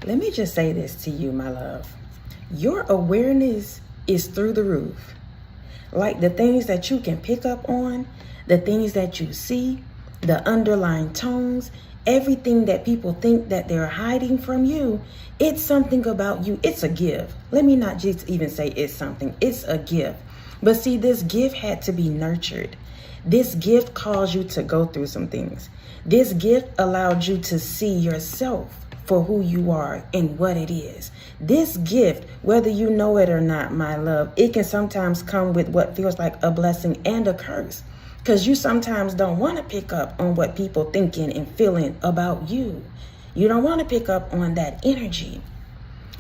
Let me just say this to you, my love. Your awareness is through the roof. Like the things that you can pick up on, the things that you see, the underlying tones, everything that people think that they're hiding from you, it's something about you. It's a gift. Let me not just even say it's something. It's a gift. But see, this gift had to be nurtured. This gift caused you to go through some things. This gift allowed you to see yourself for who you are and what it is. This gift, whether you know it or not, my love, it can sometimes come with what feels like a blessing and a curse. Because you sometimes don't want to pick up on what people thinking and feeling about you. You don't want to pick up on that energy.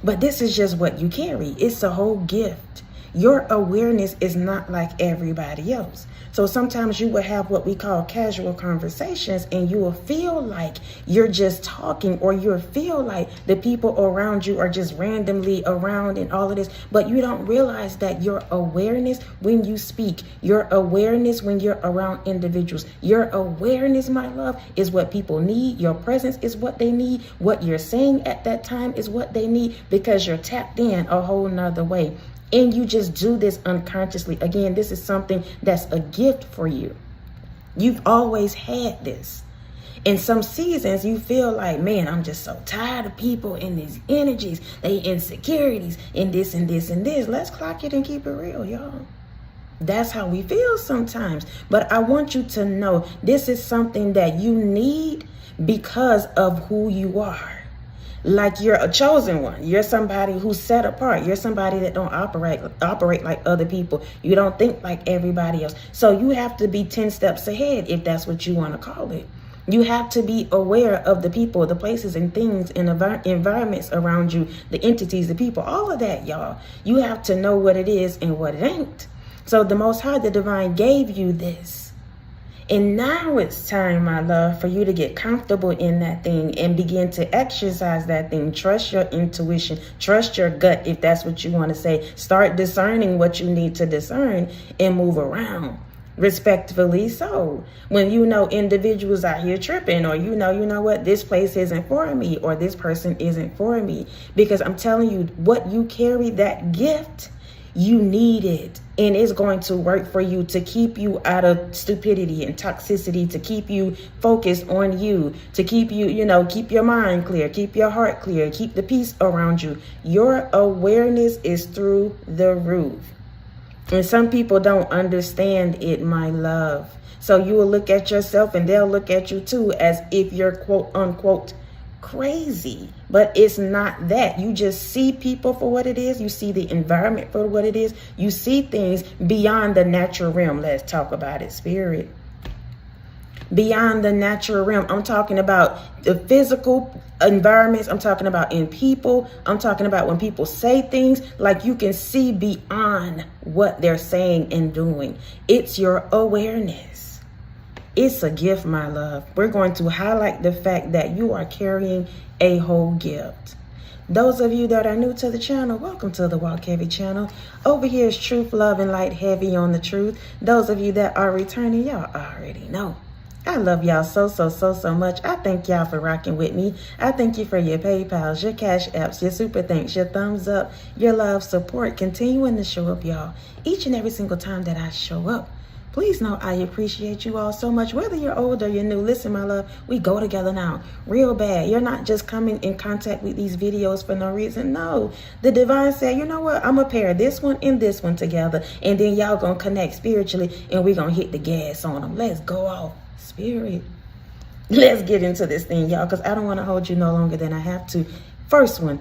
But this is just what you carry. It's a whole gift. Your awareness is not like everybody else. So sometimes you will have what we call casual conversations, and you will feel like you're just talking, or you'll feel like the people around you are just randomly around and all of this. But you don't realize that your awareness when you speak, your awareness when you're around individuals, your awareness, my love, is what people need. Your presence is what they need. What you're saying at that time is what they need, because you're tapped in a whole nother way. And you just do this unconsciously. Again, this is something that's a gift for you. You've always had this. In some seasons, you feel like, man, I'm just so tired of people and these energies, they insecurities, and this and this and this. Let's clock it and keep it real, y'all. That's how we feel sometimes. But I want you to know this is something that you need because of who you are. Like you're a chosen one. You're somebody who's set apart. You're somebody that don't operate like other people. You don't think like everybody else. So you have to be 10 steps ahead, if that's what you want to call it. You have to be aware of the people, the places and things and environments around you, the entities, the people, all of that, y'all. You have to know what it is and what it ain't. So the Most High, the Divine, gave you this. And now it's time, my love, for you to get comfortable in that thing and begin to exercise that thing. Trust your intuition. Trust your gut, if that's what you want to say. Start discerning what you need to discern and move around. Respectfully so. When you know individuals out here tripping, or you know what, this place isn't for me, or this person isn't for me. Because I'm telling you, what you carry, that gift, you need it. And it's going to work for you to keep you out of stupidity and toxicity, to keep you focused on you, to keep you, keep your mind clear, keep your heart clear, keep the peace around you. Your awareness is through the roof. And some people don't understand it, my love. So you will look at yourself and they'll look at you too as if you're quote unquote crazy. But it's not that. You just see people for what it is. You see the environment for what it is. You see things beyond the natural realm. Let's talk about it, spirit. Beyond the natural realm. I'm talking about the physical environments. I'm talking about in people. I'm talking about when people say things, like you can see beyond what they're saying and doing. It's your awareness. It's a gift, my love. We're going to highlight the fact that you are carrying a whole gift. Those of you that are new to the channel, welcome to the Walk Heavy channel. Over here is truth, love, and light heavy on the truth. Those of you that are returning, y'all already know. I love y'all so much. I thank y'all for rocking with me. I thank you for your PayPals, your Cash Apps, your Super Thanks, your thumbs up, your love, support, continuing to show up, y'all. Each and every single time that I show up. Please know I appreciate you all so much. Whether you're old or you're new, listen, my love, we go together now. Real bad. You're not just coming in contact with these videos for no reason. No. The Divine said, you know what? I'm going to pair this one and this one together. And then y'all going to connect spiritually. And we're going to hit the gas on them. Let's go off. Spirit. Let's get into this thing, y'all. Because I don't want to hold you no longer than I have to. First one.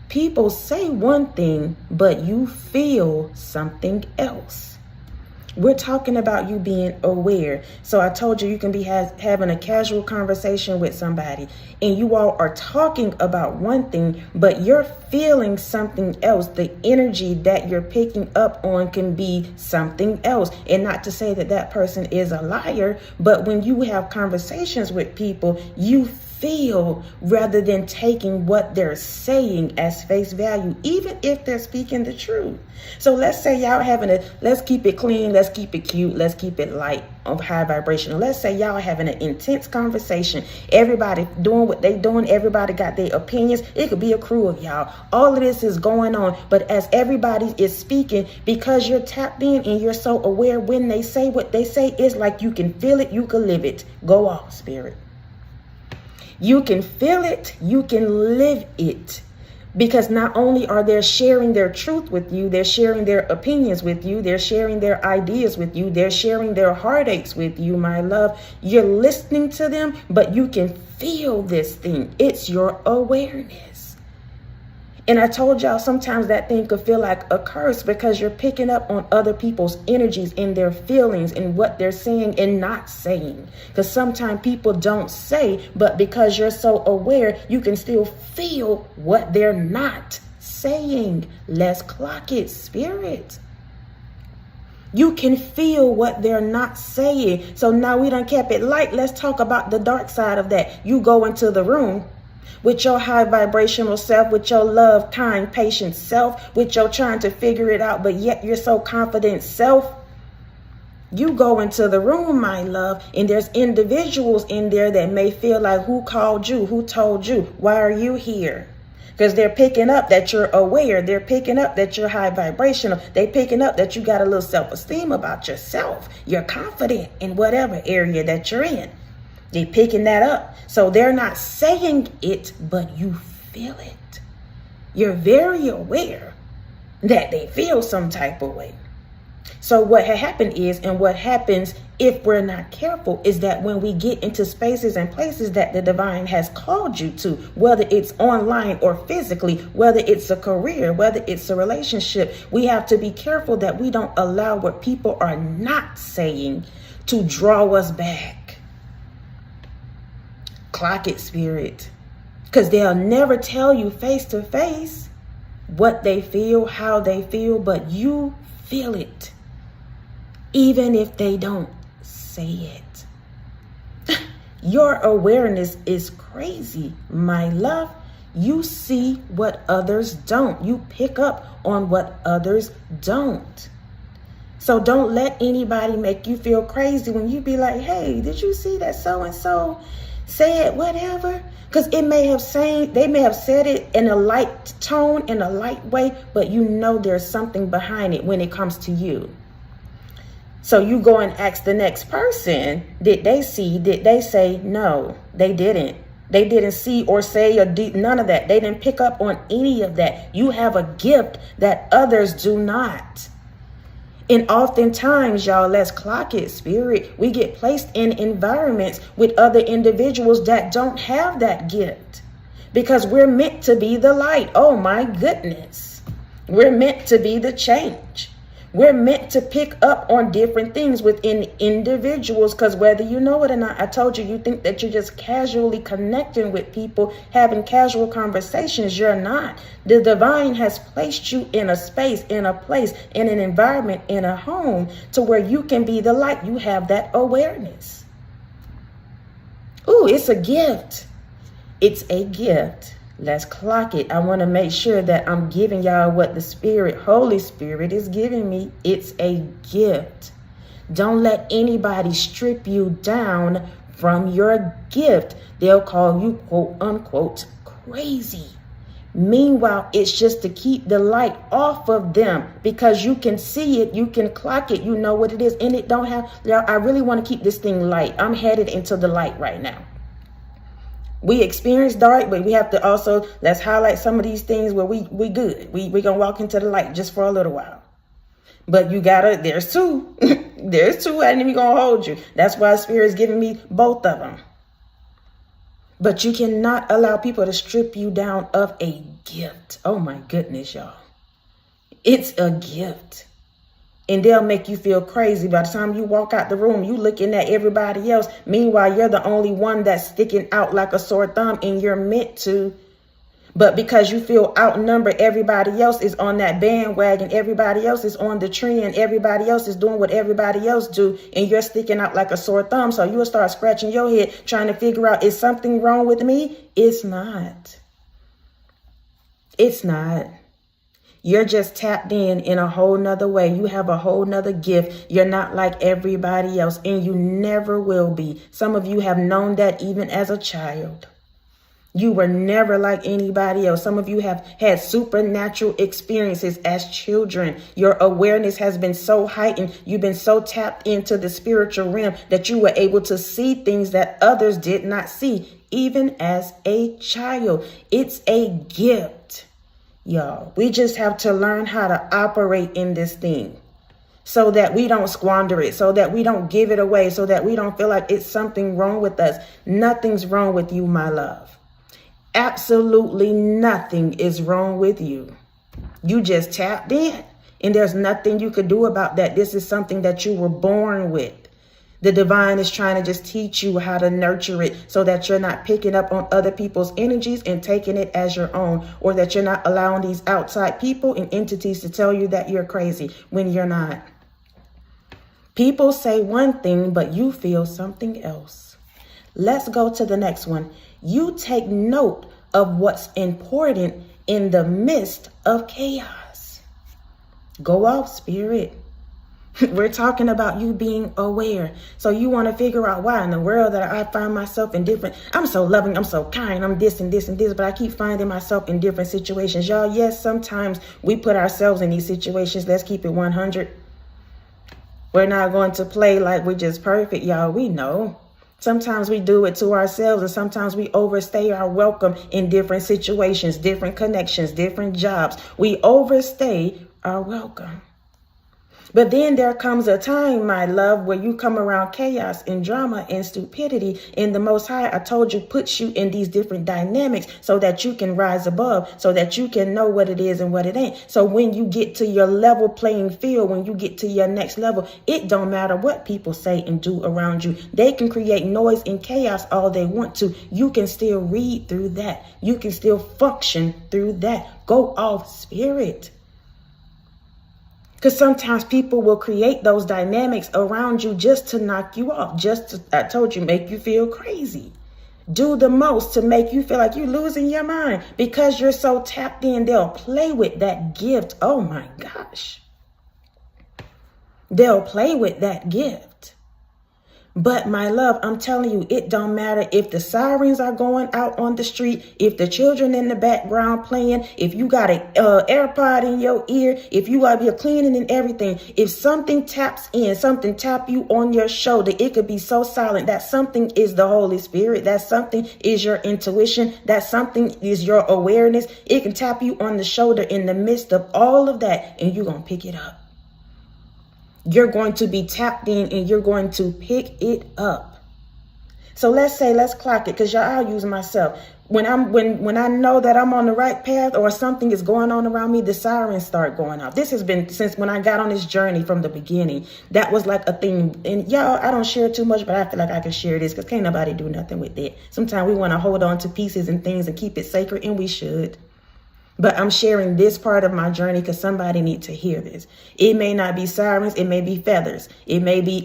People say one thing, but you feel something else. We're talking about you being aware. So I told you can be having a casual conversation with somebody and you all are talking about one thing, but you're feeling something else. The energy that you're picking up on can be something else. And not to say that that person is a liar, but when you have conversations with people, you feel rather than taking what they're saying as face value, even if they're speaking the truth. So let's say y'all let's keep it clean, let's keep it cute, let's keep it light, of high vibrational. Let's say y'all having an intense conversation. Everybody doing what they doing. Everybody got their opinions. It could be a crew of y'all. All of this is going on. But as everybody is speaking, because you're tapped in and you're so aware when they say what they say, it's like you can feel it, you can live it. Go off, spirit. You can feel it, you can live it. Because not only are they sharing their truth with you, they're sharing their opinions with you, they're sharing their ideas with you, they're sharing their heartaches with you, my love. You're listening to them, but you can feel this thing. It's your awareness. And I told y'all sometimes that thing could feel like a curse because you're picking up on other people's energies and their feelings and what they're saying and not saying. Because sometimes people don't say, but because you're so aware, you can still feel what they're not saying. Let's clock it, spirit. You can feel what they're not saying. So now we done kept it light. Let's talk about the dark side of that. You go into the room with your high vibrational self, with your love, kind, patient self, with your trying to figure it out, but yet you're so confident self. You go into the room, my love, and there's individuals in there that may feel like, who called you? Who told you? Why are you here? Because they're picking up that you're aware. They're picking up that you're high vibrational. They're picking up that you got a little self-esteem about yourself. You're confident in whatever area that you're in. They're picking that up. So they're not saying it, but you feel it. You're very aware that they feel some type of way. So what happened is, and what happens if we're not careful, is that when we get into spaces and places that the divine has called you to, whether it's online or physically, whether it's a career, whether it's a relationship, we have to be careful that we don't allow what people are not saying to draw us back. Clock it, spirit. Because they'll never tell you face to face what they feel, how they feel, but you feel it. Even if they don't say it. Your awareness is crazy, my love. You see what others don't. You pick up on what others don't. So don't let anybody make you feel crazy when you be like, hey, did you see that so-and-so said whatever? Because they may have said it in a light tone, in a light way, but you know there's something behind it when it comes to you. So you go and ask the next person, did they see? Did they say? No, they didn't. They didn't see or say or none of that. They didn't pick up on any of that. You have a gift that others do not. And oftentimes, y'all, let's clock it, spirit. We get placed in environments with other individuals that don't have that gift because we're meant to be the light. Oh, my goodness. We're meant to be the change. We're meant to pick up on different things within individuals because whether you know it or not, I told you, you think that you're just casually connecting with people, having casual conversations. You're not. The divine has placed you in a space, in a place, in an environment, in a home to where you can be the light. You have that awareness. Ooh, it's a gift. It's a gift. Let's clock it. I want to make sure that I'm giving y'all what the Spirit, Holy Spirit, is giving me. It's a gift. Don't let anybody strip you down from your gift. They'll call you, quote unquote, crazy. Meanwhile, it's just to keep the light off of them because you can see it, you can clock it, you know what it is, and it don't have, I really want to keep this thing light. I'm headed into the light right now. We experience dark, but we have to also, let's highlight some of these things where we good. We gonna walk into the light just for a little while. But you gotta, there's two. There's two, I ain't even gonna hold you. That's why Spirit's giving me both of them. But you cannot allow people to strip you down of a gift. Oh my goodness, y'all. It's a gift. And they'll make you feel crazy. By the time you walk out the room, you looking at everybody else. Meanwhile, you're the only one that's sticking out like a sore thumb and you're meant to. But because you feel outnumbered, everybody else is on that bandwagon. Everybody else is on the trend. Everybody else is doing what everybody else do. And you're sticking out like a sore thumb. So you'll start scratching your head trying to figure out, is something wrong with me? It's not. It's not. You're just tapped in a whole nother way. You have a whole nother gift. You're not like everybody else, and you never will be. Some of you have known that even as a child. You were never like anybody else. Some of you have had supernatural experiences as children. Your awareness has been so heightened. You've been so tapped into the spiritual realm that you were able to see things that others did not see, even as a child. It's a gift. Y'all, we just have to learn how to operate in this thing so that we don't squander it, so that we don't give it away, so that we don't feel like it's something wrong with us. Nothing's wrong with you, my love. Absolutely nothing is wrong with you. You just tapped in, and there's nothing you could do about that. This is something that you were born with. The divine is trying to just teach you how to nurture it so that you're not picking up on other people's energies and taking it as your own, or that you're not allowing these outside people and entities to tell you that you're crazy when you're not. People say one thing, but you feel something else. Let's go to the next one. You take note of what's important in the midst of chaos. Go off, spirit. We're talking about you being aware. So you want to figure out why in the world that I find myself in different. I'm so loving. I'm so kind. I'm this and this and this. But I keep finding myself in different situations. Y'all, yes, sometimes we put ourselves in these situations. Let's keep it 100. We're not going to play like we're just perfect, y'all. We know. Sometimes we do it to ourselves, and sometimes we overstay our welcome in different situations, different connections, different jobs. We overstay our welcome. But then there comes a time, my love, where you come around chaos and drama and stupidity, and the Most High, I told you, puts you in these different dynamics so that you can rise above, so that you can know what it is and what it ain't. So when you get to your level playing field, when you get to your next level, it don't matter what people say and do around you. They can create noise and chaos all they want to. You can still read through that. You can still function through that. Go off, spirit. Because sometimes people will create those dynamics around you just to knock you off, just to, I told you, make you feel crazy. Do the most to make you feel like you're losing your mind because you're so tapped in. They'll play with that gift. Oh my gosh. They'll play with that gift. But my love, I'm telling you, it don't matter if the sirens are going out on the street, if the children in the background playing, if you got an AirPod in your ear, if you are here cleaning and everything. If something taps in, something tap you on your shoulder, it could be so silent. That something is the Holy Spirit. That something is your intuition. That something is your awareness. It can tap you on the shoulder in the midst of all of that, and you're going to pick it up. You're going to be tapped in and you're going to pick it up. So let's clock it, because y'all, I'll use myself. When I know that I'm on the right path or something is going on around me, the sirens start going off. This has been since when I got on this journey from the beginning. That was like a thing. And y'all, I don't share too much, but I feel like I can share this because can't nobody do nothing with it. Sometimes we want to hold on to pieces and things and keep it sacred, and we should. But I'm sharing this part of my journey because somebody needs to hear this. It may not be sirens. It may be feathers. It may be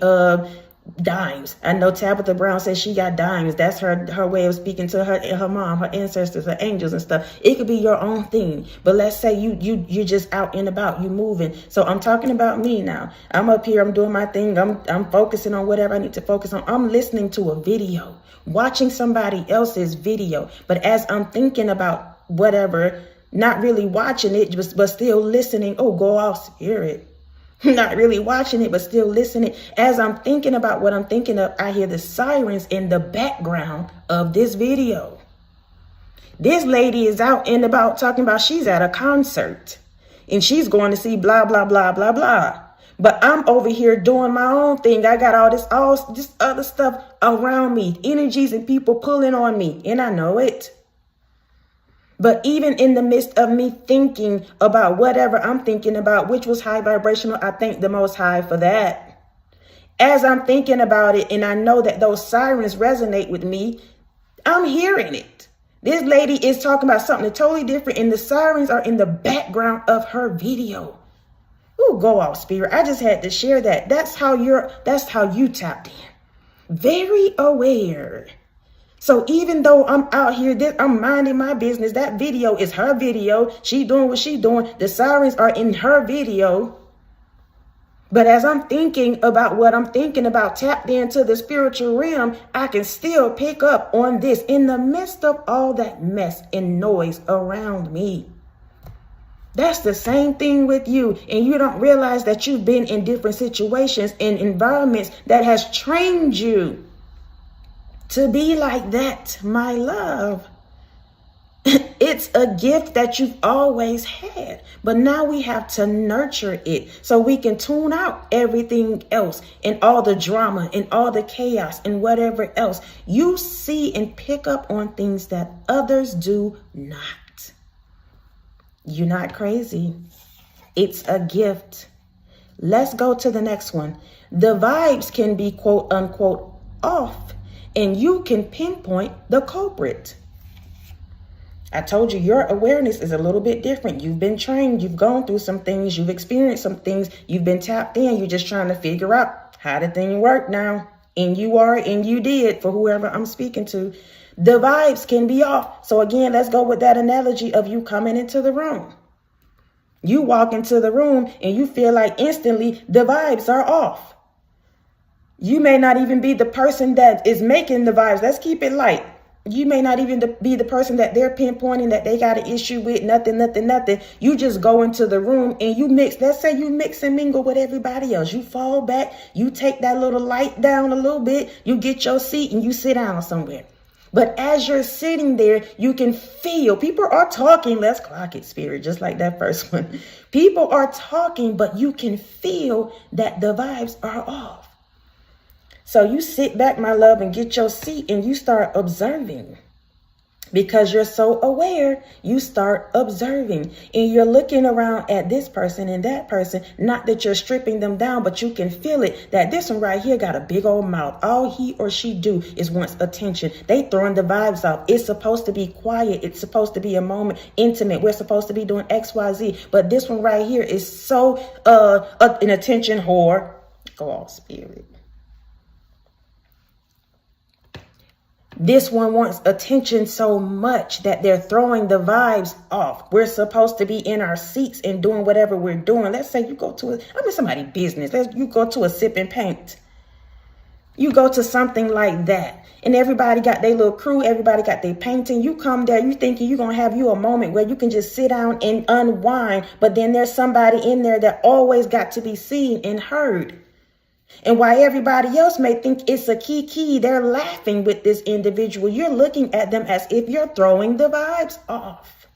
dimes. I know Tabitha Brown says she got dimes. That's her way of speaking to her mom, her ancestors, her angels and stuff. It could be your own thing. But let's say you're just out and about. You moving. So I'm talking about me now. I'm up here. I'm doing my thing. I'm focusing on whatever I need to focus on. I'm listening to a video, watching somebody else's video. But as I'm thinking about whatever, not really watching it, but still listening. Oh, go off, spirit. Not really watching it, but still listening. As I'm thinking about what I'm thinking of, I hear the sirens in the background of this video. This lady is out and about talking about she's at a concert and she's going to see blah, blah, blah, blah, blah. But I'm over here doing my own thing. I got all this other stuff around me, energies and people pulling on me, and I know it. But even in the midst of me thinking about whatever I'm thinking about, which was high vibrational, I thank the Most High for that. As I'm thinking about it, and I know that those sirens resonate with me, I'm hearing it. This lady is talking about something totally different, and the sirens are in the background of her video. Ooh, go off, Spirit. I just had to share that. That's how you tapped in. Very aware. So even though I'm out here, I'm minding my business, that video is her video. She doing what she doing. The sirens are in her video. But as I'm thinking about what I'm thinking about, tapped into the spiritual realm, I can still pick up on this in the midst of all that mess and noise around me. That's the same thing with you. And you don't realize that you've been in different situations and environments that has trained you to be like that, my love. It's a gift that you've always had, but now we have to nurture it so we can tune out everything else and all the drama and all the chaos and whatever else. You see and pick up on things that others do not. You're not crazy. It's a gift. Let's go to the next one. The vibes can be quote unquote off, and you can pinpoint the culprit. I told you your awareness is a little bit different. You've been trained. You've gone through some things. You've experienced some things. You've been tapped in. You're just trying to figure out how the thing work now. And you are, and you did for whoever I'm speaking to. The vibes can be off. So again, let's go with that analogy of you coming into the room. You walk into the room and you feel like instantly the vibes are off. You may not even be the person that is making the vibes. Let's keep it light. You may not even be the person that they're pinpointing that they got an issue with. Nothing. You just go into the room and you mix. Let's say you mix and mingle with everybody else. You fall back. You take that little light down a little bit. You get your seat and you sit down somewhere. But as you're sitting there, you can feel people are talking. Let's clock it, Spirit, just like that first one. People are talking, but you can feel that the vibes are off. So you sit back, my love, and get your seat and you start observing. Because you're so aware, you start observing. And you're looking around at this person and that person. Not that you're stripping them down, but you can feel it. That this one right here got a big old mouth. All he or she do is wants attention. They throwing the vibes off. It's supposed to be quiet. It's supposed to be a moment intimate. We're supposed to be doing X, Y, Z. But this one right here is so an attention whore. Go on, Spirit. This one wants attention so much that they're throwing the vibes off. We're supposed to be in our seats and doing whatever we're doing. Let's say you go to somebody's business. You go to a sip and paint. You go to something like that. And everybody got their little crew. Everybody got their painting. You come there, you thinking you're going to have you a moment where you can just sit down and unwind. But then there's somebody in there that always got to be seen and heard. And while everybody else may think it's a kiki, they're laughing with this individual. You're looking at them as if you're throwing the vibes off.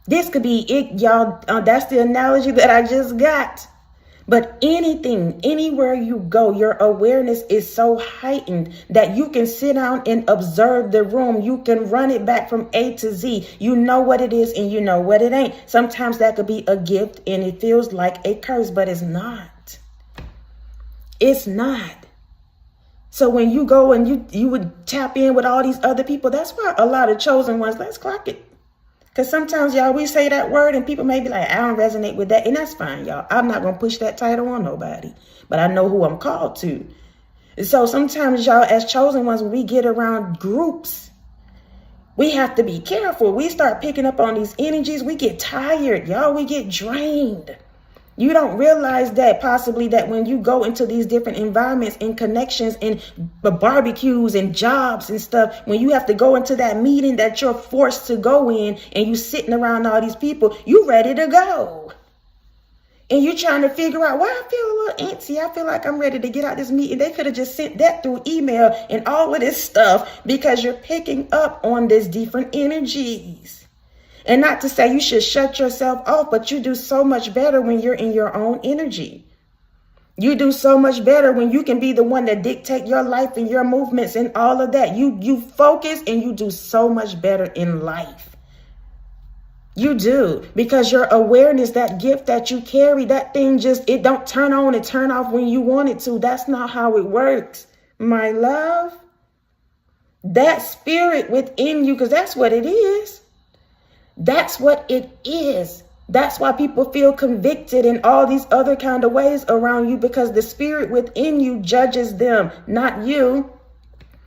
This could be it, y'all. That's the analogy that I just got. But anything, anywhere you go, your awareness is so heightened that you can sit down and observe the room. You can run it back from A to Z. You know what it is and you know what it ain't. Sometimes that could be a gift and it feels like a curse, but it's not. It's not. So when you go and you would tap in with all these other people, that's why a lot of chosen ones, let's clock it. Because sometimes, y'all, we say that word and people may be like, I don't resonate with that. And that's fine, y'all. I'm not going to push that title on nobody. But I know who I'm called to. So sometimes, y'all, as chosen ones, when we get around groups, we have to be careful. We start picking up on these energies. We get tired, y'all. We get drained. You don't realize that possibly that when you go into these different environments and connections and barbecues and jobs and stuff, when you have to go into that meeting that you're forced to go in and you sitting around all these people, you ready to go. And you're trying to figure out why I feel a little antsy. I feel like I'm ready to get out this meeting. They could have just sent that through email and all of this stuff because you're picking up on these different energies. And not to say you should shut yourself off, but you do so much better when you're in your own energy. You do so much better when you can be the one that dictate your life and your movements and all of that. You focus and you do so much better in life. You do, because your awareness, that gift that you carry, that thing it don't turn on and turn off when you want it to. That's not how it works, my love. That spirit within you, because that's what it is. That's what it is. That's why people feel convicted in all these other kind of ways around you, because the spirit within you judges them, not you.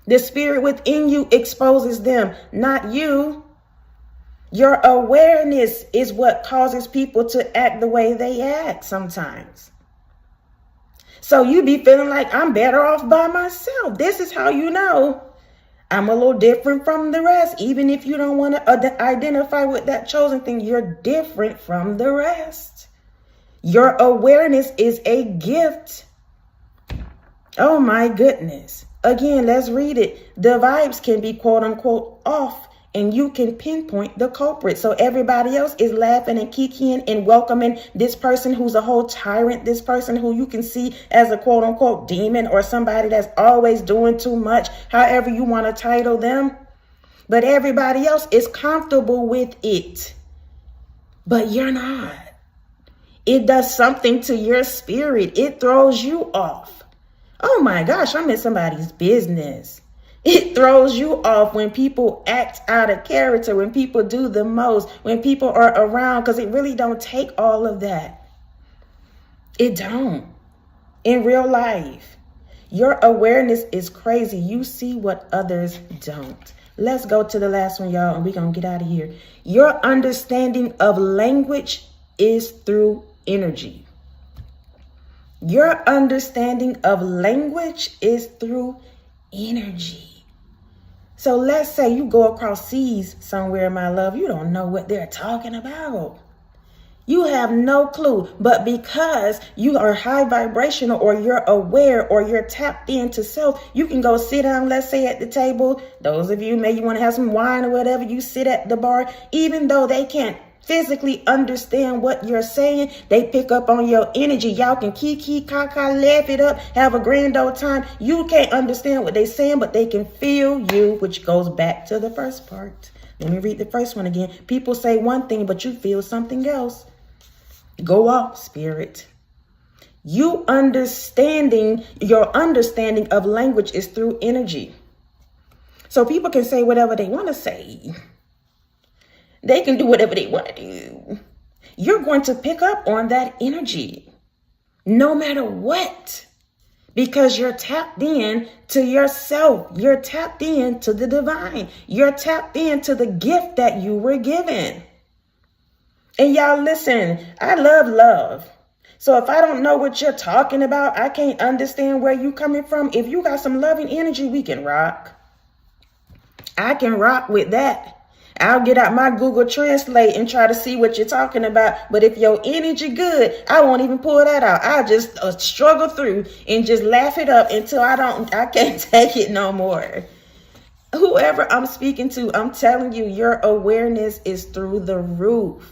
The spirit within you exposes them, not you. Your awareness is what causes people to act the way they act sometimes. So you be feeling like, I'm better off by myself. This is how you know I'm a little different from the rest. Even if you don't want to identify with that chosen thing, you're different from the rest. Your awareness is a gift. Oh my goodness. Again, let's read it. The vibes can be quote unquote off, and you can pinpoint the culprit. So everybody else is laughing and kikiing and welcoming this person who's a whole tyrant, this person who you can see as a quote unquote demon, or somebody that's always doing too much, however you want to title them. But everybody else is comfortable with it. But you're not. It does something to your spirit. It throws you off. Oh my gosh, I'm in somebody's business. It throws you off when people act out of character, when people do the most, when people are around, because it really don't take all of that. It don't. In real life, your awareness is crazy. You see what others don't. Let's go to the last one, y'all, and we're going to get out of here. Your understanding of language is through energy. Your understanding of language is through energy. So let's say you go across seas somewhere, my love. You don't know what they're talking about. You have no clue. But because you are high vibrational, or you're aware, or you're tapped into self, you can go sit down, let's say at the table. Those of you, maybe you want to have some wine or whatever, you sit at the bar. Even though they can't physically understand what you're saying, they pick up on your energy. Y'all can kiki, kaka, laugh it up, have a grand old time. You can't understand what they're saying, but they can feel you, which goes back to the first part. Let me read the first one again. People say one thing, but you feel something else. Go off, spirit. Your understanding of language is through energy. So people can say whatever they want to say. They can do whatever they want to do. You're going to pick up on that energy no matter what, because you're tapped in to yourself. You're tapped in to the divine. You're tapped into the gift that you were given. And y'all listen, I love love. So if I don't know what you're talking about, I can't understand where you're coming from. If you got some loving energy, we can rock. I can rock with that. I'll get out my Google Translate and try to see what you're talking about. But if your energy good, I won't even pull that out. I'll just struggle through and just laugh it up until I can't take it no more. Whoever I'm speaking to, I'm telling you, your awareness is through the roof.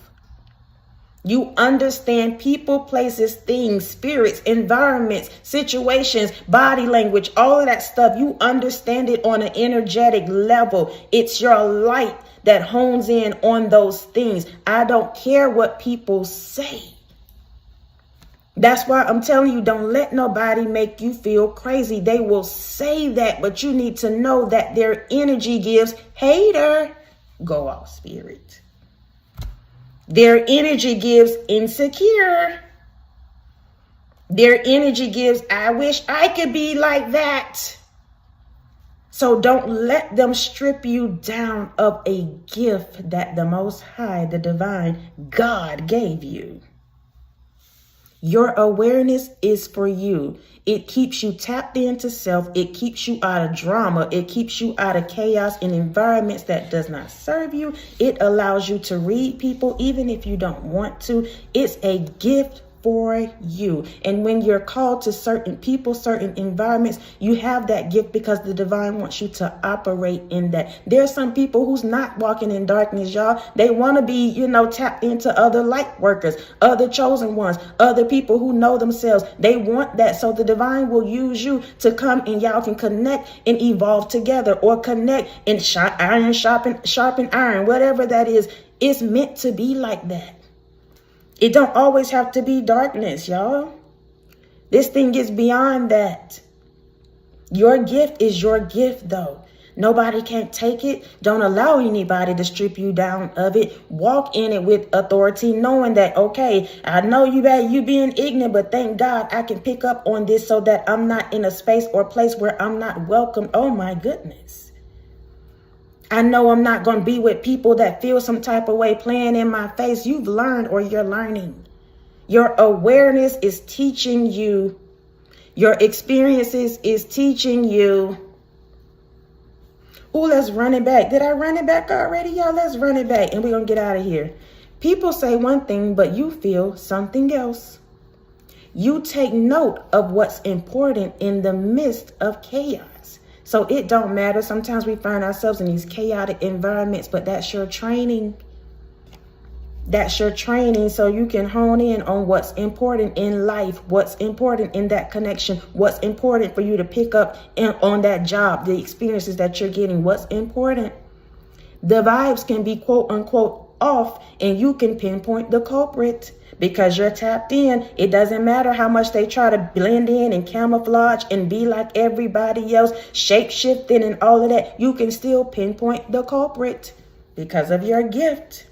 You understand people, places, things, spirits, environments, situations, body language, all of that stuff. You understand it on an energetic level. It's your light that hones in on those things. I don't care what people say. That's why I'm telling you, don't let nobody make you feel crazy. They will say that, but you need to know that their energy gives hater. Go off, spirit. Their energy gives insecure. Their energy gives, I wish I could be like that. So don't let them strip you down of a gift that the Most High, the divine God, gave you. Your awareness is for you. It keeps you tapped into self. It keeps you out of drama. It keeps you out of chaos in environments that does not serve you. It allows you to read people even if you don't want to. It's a gift for you. And when you're called to certain people, certain environments, you have that gift because the divine wants you to operate in that. There's some people who's not walking in darkness, y'all. They want to be, tapped into other light workers, other chosen ones, other people who know themselves. They want that. So the divine will use you to come and y'all can connect and evolve together, or connect and iron sharpen iron, whatever that is. It's meant to be like that. It don't always have to be darkness, y'all. This thing is beyond that. Your gift is your gift, though. Nobody can't take it. Don't allow anybody to strip you down of it. Walk in it with authority, knowing that, okay, I know you being ignorant, but thank God I can pick up on this so that I'm not in a space or place where I'm not welcome. Oh my goodness. I know I'm not going to be with people that feel some type of way playing in my face. You've learned or you're learning. Your awareness is teaching you. Your experiences is teaching you. Oh, let's run it back. Did I run it back already, y'all? Let's run it back and we're going to get out of here. People say one thing, but you feel something else. You take note of what's important in the midst of chaos. So it don't matter. Sometimes we find ourselves in these chaotic environments, but that's your training. That's your training so you can hone in on what's important in life, what's important in that connection, what's important for you to pick up on that job, the experiences that you're getting, what's important. The vibes can be quote unquote off and you can pinpoint the culprit because you're tapped in. It doesn't matter how much they try to blend in and camouflage and be like everybody else, shape shifting and all of that. You can still pinpoint the culprit because of your gift.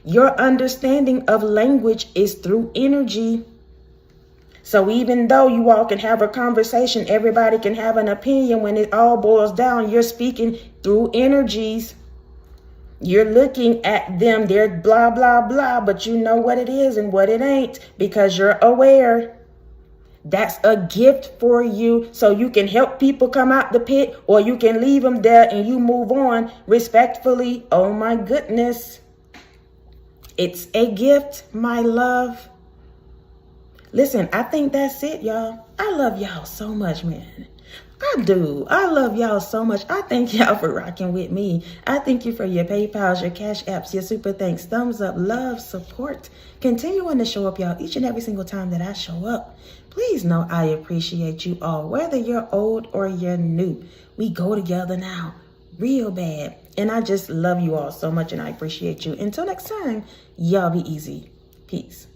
Your understanding of language is through energy. So even though you all can have a conversation, everybody can have an opinion. When it all boils down, you're speaking through energies. You're looking at them. They're blah, blah, blah, but you know what it is and what it ain't because you're aware. That's a gift for you. So you can help people come out the pit or you can leave them there and you move on respectfully. Oh my goodness. It's a gift, my love. Listen, I think that's it, y'all. I love y'all so much, man. I do. I love y'all so much. I thank y'all for rocking with me. I thank you for your PayPals, your Cash Apps, your super thanks, thumbs up, love, support. Continuing to show up, y'all, each and every single time that I show up. Please know I appreciate you all, whether you're old or you're new. We go together now, real bad. And I just love you all so much and I appreciate you. Until next time, y'all be easy. Peace.